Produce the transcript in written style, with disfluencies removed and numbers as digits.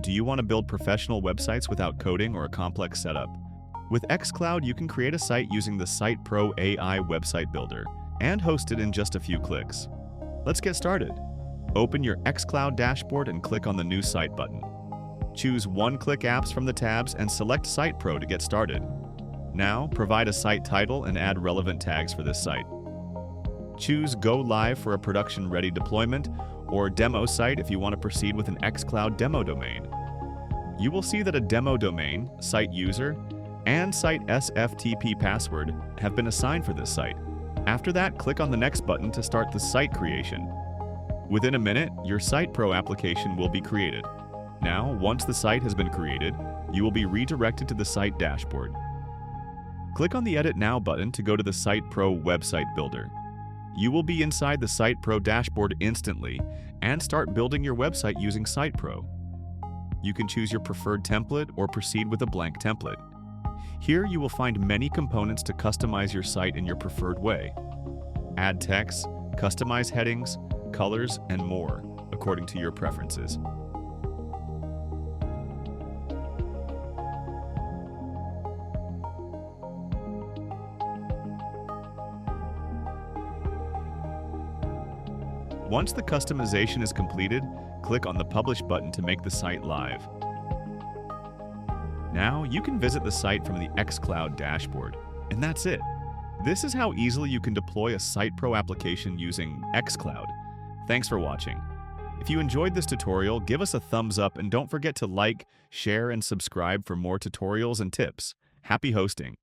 Do you want to build professional websites without coding or a complex setup? With xCloud, you can create a site using the Site Pro AI website builder and host it in just a few clicks. Let's get started. Open your xCloud dashboard and click on the New Site button. Choose one-click apps from the tabs and select Site Pro to get started. Now, provide a site title and add relevant tags for this site. Choose Go Live for a production-ready deployment or demo site if you want to proceed with an xCloud demo domain. You will see that a demo domain, site user, and site SFTP password have been assigned for this site. After that, click on the Next button to start the site creation. Within a minute, your Site Pro application will be created. Now, once the site has been created, you will be redirected to the site dashboard. Click on the Edit Now button to go to the Site Pro website builder. You will be inside the Site Pro dashboard instantly and start building your website using Site Pro. You can choose your preferred template or proceed with a blank template. Here you will find many components to customize your site in your preferred way. Add text, customize headings, colors, and more, according to your preferences. Once the customization is completed, click on the Publish button to make the site live. Now, you can visit the site from the xCloud dashboard. And that's it. This is how easily you can deploy a Site Pro application using xCloud. Thanks for watching. If you enjoyed this tutorial, give us a thumbs up and don't forget to like, share, and subscribe for more tutorials and tips. Happy hosting!